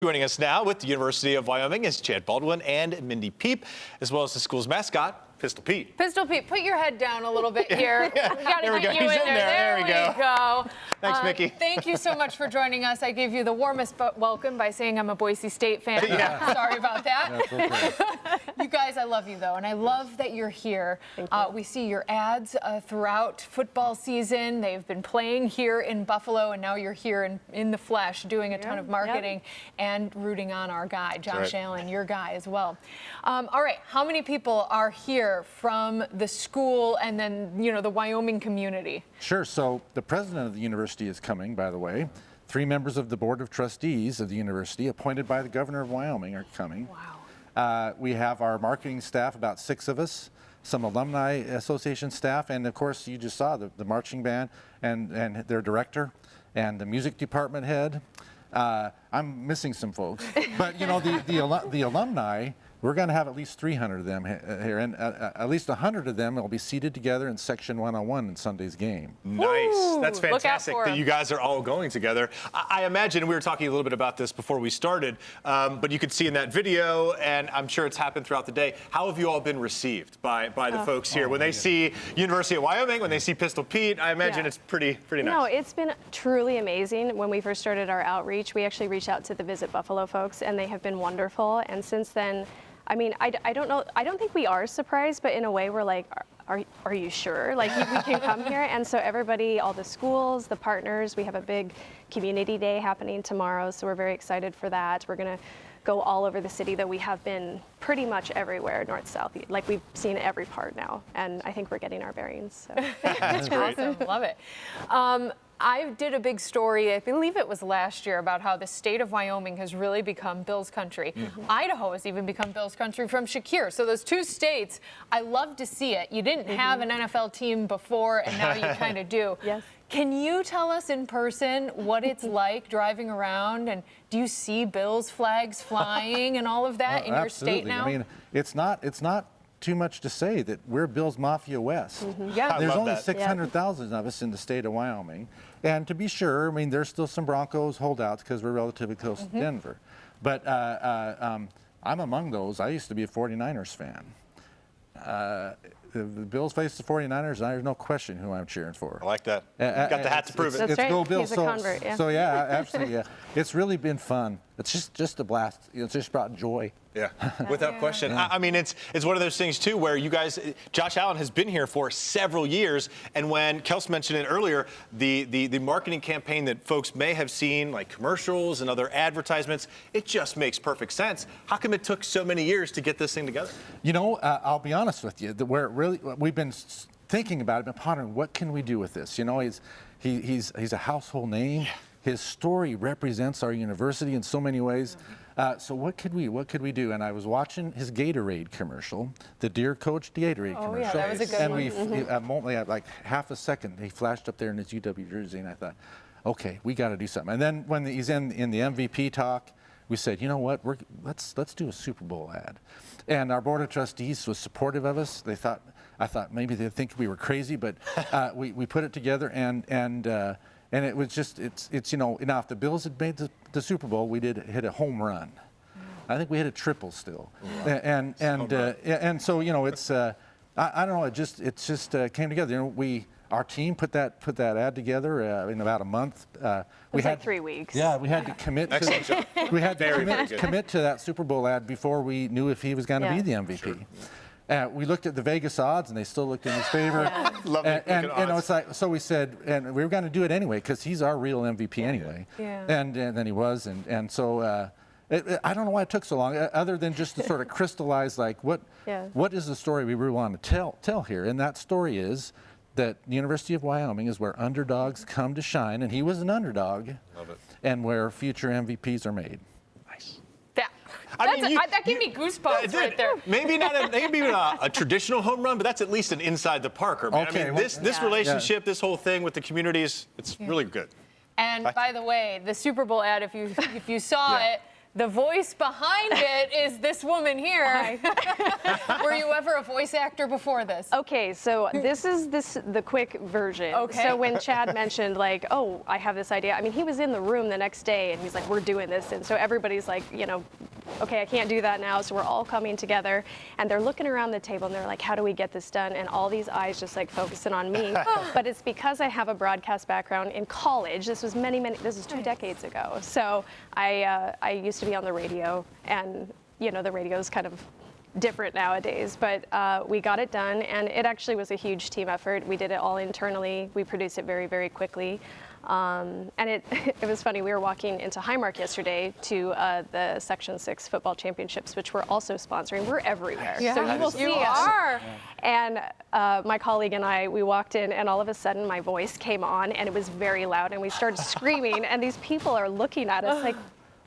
Joining us now with the University of Wyoming is Chad Baldwin and Mindy Peep, as well as the school's mascot, Pistol Pete. Pistol Pete, put your head down a little bit here. Yeah. We got to get you He's in there. There we go. Thanks, Mickey. Thank you so much for joining us. I gave you the warmest welcome by saying I'm a Boise State fan. Yeah. Sorry about that. That's okay. You guys, I love you, though, and I love that you're here. We see your ads throughout football season. They've been playing here in Buffalo, and now you're here in the flesh doing a ton of marketing and rooting on our guy, Josh Allen, your guy as well. All right, how many people are here from the school and then, you know, the Wyoming community? Sure. So the president of the university is coming, by the way. 3 members of the board of trustees of the university, appointed by the governor of Wyoming, are coming. Wow. We have our marketing staff, about 6 of us, some alumni association staff, and of course you just saw the marching band and their director and the music department head. I'm missing some folks, but you know, the alumni, we're going to have at least 300 of them here, and at least 100 of them will be seated together in section 101 in Sunday's game. Nice. Woo! That's fantastic that you guys are all going together. I imagine, we were talking a little bit about this before we started, but you could see in that video, and I'm sure it's happened throughout the day, how have you all been received by the folks here? When they see University of Wyoming, when they see Pistol Pete, I imagine it's pretty nice. No, it's been truly amazing. When we first started our outreach, we actually reached out to the Visit Buffalo folks, and they have been wonderful. And since then, I mean, I don't know, I don't think we are surprised, but in a way we're like, are you sure? Like, we can come here? And so everybody, all the schools, the partners, we have a big community day happening tomorrow, so we're very excited for that. We're going to go all over the city, that we have been pretty much everywhere, north, south, like we've seen every part now, and I think we're getting our bearings. So. That's awesome. Love it. I did a big story, I believe it was last year, about how the state of Wyoming has really become Bills country. Idaho has even become Bills country from Shakir. So those 2 states, I love to see it. You didn't have an NFL team before, and now you kind of do. Yes. Can you tell us in person what it's like driving around, and do you see Bills flags flying and all of that in your state now? I mean, it's not too much to say that we're Bills Mafia West. Yeah. There's only 600,000 of us in the state of Wyoming. And to be sure, I mean, there's still some Broncos holdouts because we're relatively close to Denver. But I'm among those. I used to be a 49ers fan. The Bills face the 49ers, and there's no question who I'm cheering for. I like that. Got the hat to prove it. That's right. Go Bills. He's a convert, yeah. So yeah, absolutely. Yeah. It's really been fun. It's just a blast. It's just brought joy. Yeah, without question. I mean, it's one of those things, too, where you guys, Josh Allen has been here for several years, and when Kels mentioned it earlier, the marketing campaign that folks may have seen, like commercials and other advertisements, it just makes perfect sense. How come it took so many years to get this thing together? You know, I'll be honest with you, we've been thinking about it, been pondering, what can we do with this? You know, he's a household name. Yeah. His story represents our university in so many ways. So what could we do? And I was watching his Gatorade commercial, the Dear Coach Gatorade commercial. Yeah, that was a good one. And only like half a second, he flashed up there in his UW jersey, and I thought, okay, we got to do something. And then when he's in the MVP talk, we said, you know what, let's do a Super Bowl ad. And our board of trustees was supportive of us. I thought maybe they'd think we were crazy, but we put it together, and it was just, it's you know, now if the Bills had made the Super Bowl, we hit a home run. I think we hit a triple still. Wow. And so, you know, it's, I don't know, it just came together. You know, our team put that ad together in about a month. We had like 3 weeks. Yeah, we had to commit to that Super Bowl ad before we knew if he was going to be the MVP. Sure. We looked at the Vegas odds, and they still looked in his favor. And you know, it's like, so we said, and we were going to do it anyway because he's our real MVP anyway. Yeah. And then he was, and so I don't know why it took so long, other than just to sort of crystallize like what is the story we really want to tell here, and that story is that the University of Wyoming is where underdogs come to shine, and he was an underdog. Love it. And where future MVPs are made. Nice. That gave me goosebumps right there. Maybe not a traditional home run, but that's at least an inside the Parker. Man. Okay, I mean, this relationship, this whole thing with the communities, it's really good. And by the way, the Super Bowl ad, if you saw it, The voice behind it is this woman here. Were you ever a voice actor before this? Okay, so this is the quick version. Okay. So when Chad mentioned like, oh, I have this idea. I mean, he was in the room the next day and he's like, we're doing this. And so everybody's like, you know, okay, I can't do that now. So we're all coming together and they're looking around the table and they're like, how do we get this done? And all these eyes just like focusing on me. But it's because I have a broadcast background in college. This was this is 2 decades ago. So I used to be on the radio, and you know the radio is kind of different nowadays, but we got it done, and it actually was a huge team effort. We did it all internally. We produced it very, very quickly. And it was funny, we were walking into Highmark yesterday to the Section 6 football championships, which we're also sponsoring. We're everywhere. Yeah, So you will see you us. are. And my colleague and I, we walked in and all of a sudden my voice came on and it was very loud and we started screaming and these people are looking at us like,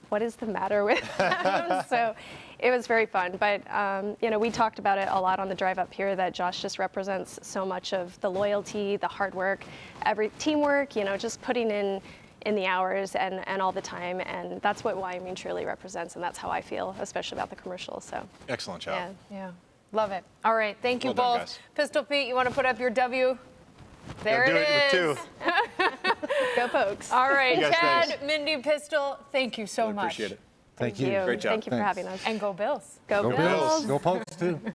what is the matter with them? So it was very fun. But, you know, we talked about it a lot on the drive up here that Josh just represents so much of the loyalty, the hard work, every teamwork, you know, just putting in the hours and all the time. And that's what Wyoming truly represents. And that's how I feel, especially about the commercial. So Excellent job. yeah. Yeah, love it. All right, thank you Well done, both. guys. Pistol Pete, you want to put up your W? There Do it it is. with 2. Go Pokes. All right, You guys, Chad, thanks. Mindy, Pistol, thank you so Really much. appreciate it. Thank you. Great job. Thank you for Thanks. having us. And go Bills. Go Go Bills. Bills. Go Pokes too.